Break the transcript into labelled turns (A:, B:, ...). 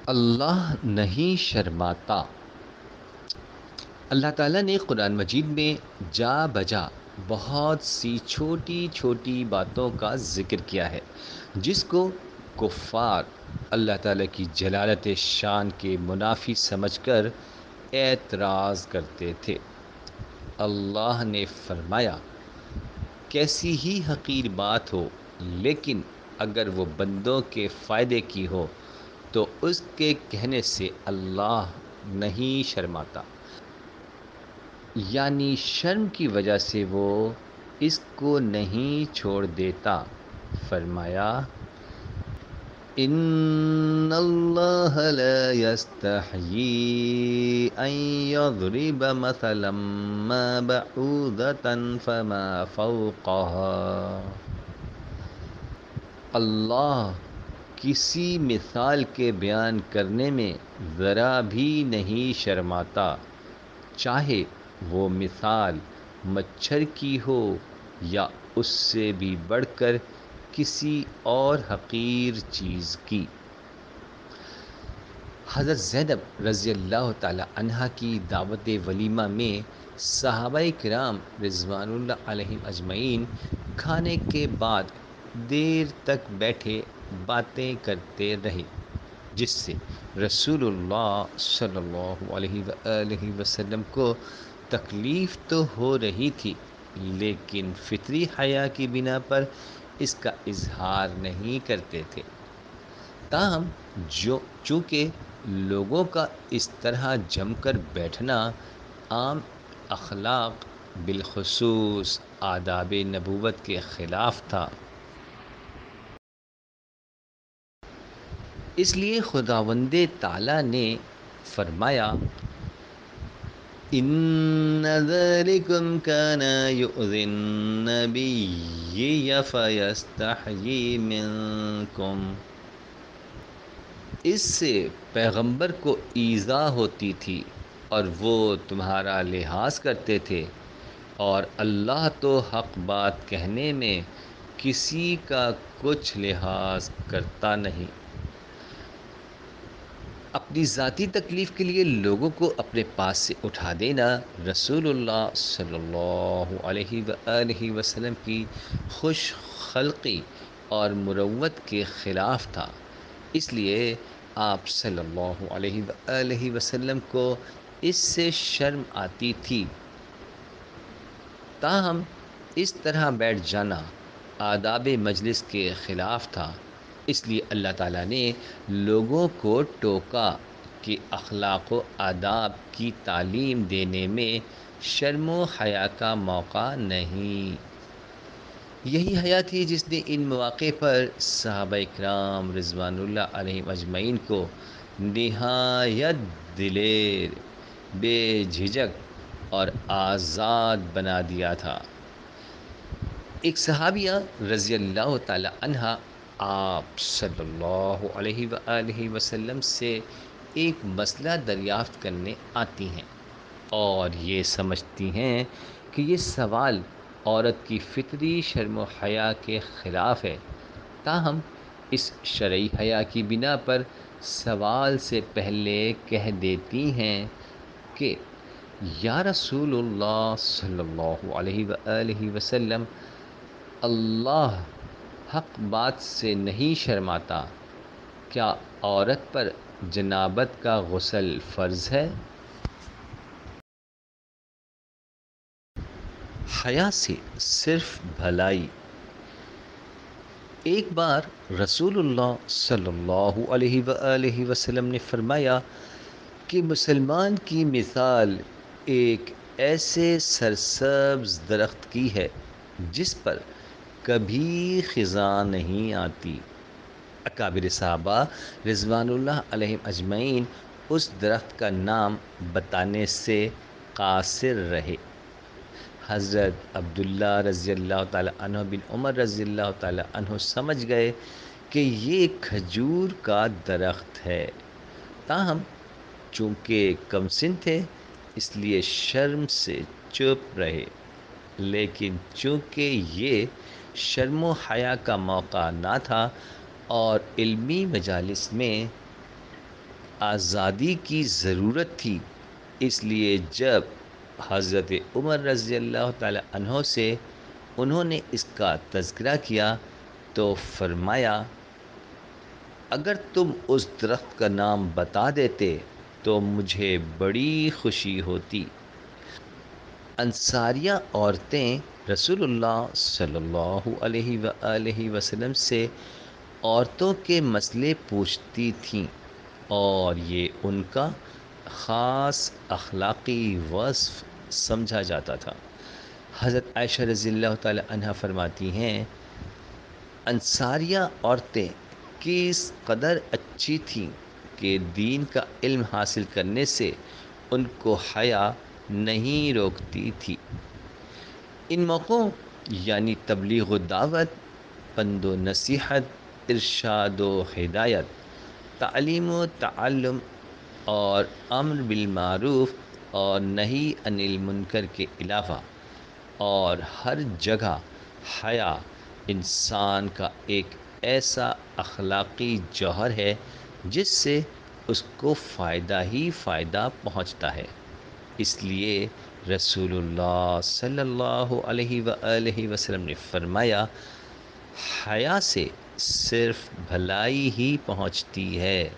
A: اللہ نہیں شرماتا۔ اللہ تعالیٰ نے قرآن مجید میں جا بجا بہت سی چھوٹی چھوٹی باتوں کا ذکر کیا ہے جس کو کفار اللہ تعالیٰ کی جلالت شان کے منافی سمجھ کر اعتراض کرتے تھے۔ اللہ نے فرمایا، کیسی ہی حقیر بات ہو لیکن اگر وہ بندوں کے فائدے کی ہو تو اس کے کہنے سے اللہ نہیں شرماتا، یعنی شرم کی وجہ سے وہ اس کو نہیں چھوڑ دیتا۔ فرمایا، ان اللہ لا یستحیی ان یضرب مثلا ما بعوضة فما فوقها۔ اللہ کسی مثال کے بیان کرنے میں ذرا بھی نہیں شرماتا، چاہے وہ مثال مچھر کی ہو یا اس سے بھی بڑھ کر کسی اور حقیر چیز کی۔ حضرت زینب رضی اللہ تعالی عنہا کی دعوت ولیمہ میں صحابہ کرام رضوان اللہ علیہم اجمعین کھانے کے بعد دیر تک بیٹھے باتیں کرتے رہے، جس سے رسول اللہ صلی اللہ علیہ وآلہ وسلم کو تکلیف تو ہو رہی تھی لیکن فطری حیا کی بنا پر اس کا اظہار نہیں کرتے تھے۔ تاہم چونکہ لوگوں کا اس طرح جم کر بیٹھنا عام اخلاق بالخصوص آداب نبوت کے خلاف تھا، اس لیے خداوند تعالی نے فرمایا، ان ذلکم کان یؤذی النبی فیستحیی منکم۔ اس سے پیغمبر کو ایذا ہوتی تھی اور وہ تمہارا لحاظ کرتے تھے، اور اللہ تو حق بات کہنے میں کسی کا کچھ لحاظ کرتا نہیں۔ اپنی ذاتی تکلیف کے لیے لوگوں کو اپنے پاس سے اٹھا دینا رسول اللہ صلی اللہ علیہ وآلہ وسلم کی خوش خلقی اور مروت کے خلاف تھا، اس لیے آپ صلی اللہ علیہ وآلہ وسلم کو اس سے شرم آتی تھی۔ تاہم اس طرح بیٹھ جانا آداب مجلس کے خلاف تھا، اس لیے اللہ تعالیٰ نے لوگوں کو ٹوکا کہ اخلاق و آداب کی تعلیم دینے میں شرم و حیا کا موقع نہیں۔ یہی حیا تھی جس نے ان مواقع پر صحابہ کرام رضوان اللہ علیہم اجمعین کو نہایت دلیر، بے جھجک اور آزاد بنا دیا تھا۔ ایک صحابیہ رضی اللہ تعالی عنہا آپ صلی اللہ علیہ وآلہ وسلم سے ایک مسئلہ دریافت کرنے آتی ہیں اور یہ سمجھتی ہیں کہ یہ سوال عورت کی فطری شرم و حیا کے خلاف ہے، تاہم اس شرعی حیا کی بنا پر سوال سے پہلے کہہ دیتی ہیں کہ یا رسول اللہ صلی اللہ علیہ وآلہ وسلم، اللہ حق بات سے نہیں شرماتا، کیا عورت پر جنابت کا غسل فرض ہے؟ حیا سے صرف بھلائی۔ ایک بار رسول اللہ صلی اللہ علیہ وآلہ وسلم نے فرمایا کہ مسلمان کی مثال ایک ایسے سرسبز درخت کی ہے جس پر کبھی خزاں نہیں آتی۔ اکابر صحابہ رضوان اللہ علیہم اجمعین اس درخت کا نام بتانے سے قاصر رہے۔ حضرت عبداللہ رضی اللہ تعالی عنہ بن عمر رضی اللہ تعالی عنہ سمجھ گئے کہ یہ کھجور کا درخت ہے، تاہم چونکہ کم سن تھے اس لیے شرم سے چپ رہے، لیکن چونکہ یہ شرم و حیا کا موقع نہ تھا اور علمی مجالس میں آزادی کی ضرورت تھی، اس لیے جب حضرت عمر رضی اللہ تعالی عنہ سے انہوں نے اس کا تذکرہ کیا تو فرمایا اگر تم اس درخت کا نام بتا دیتے تو مجھے بڑی خوشی ہوتی۔ انصاریہ عورتیں رسول اللہ صلی اللہ علیہ وآلہ وسلم سے عورتوں کے مسئلے پوچھتی تھیں اور یہ ان کا خاص اخلاقی وصف سمجھا جاتا تھا۔ حضرت عائشہ رضی اللہ تعالی عنہ فرماتی ہیں انصاریہ عورتیں کس قدر اچھی تھیں کہ دین کا علم حاصل کرنے سے ان کو حیا نہیں روکتی تھی۔ ان موقعوں یعنی تبلیغ و دعوت، پند و نصیحت، ارشاد و ہدایت، تعلیم و تعلم اور امر بالمعروف اور نہی عن المنکر کے علاوہ اور ہر جگہ حیا انسان کا ایک ایسا اخلاقی جوہر ہے جس سے اس کو فائدہ ہی فائدہ پہنچتا ہے۔ اس لیے رسول اللہ صلی اللہ علیہ وآلہ وسلم نے فرمایا حیا سے صرف بھلائی ہی پہنچتی ہے۔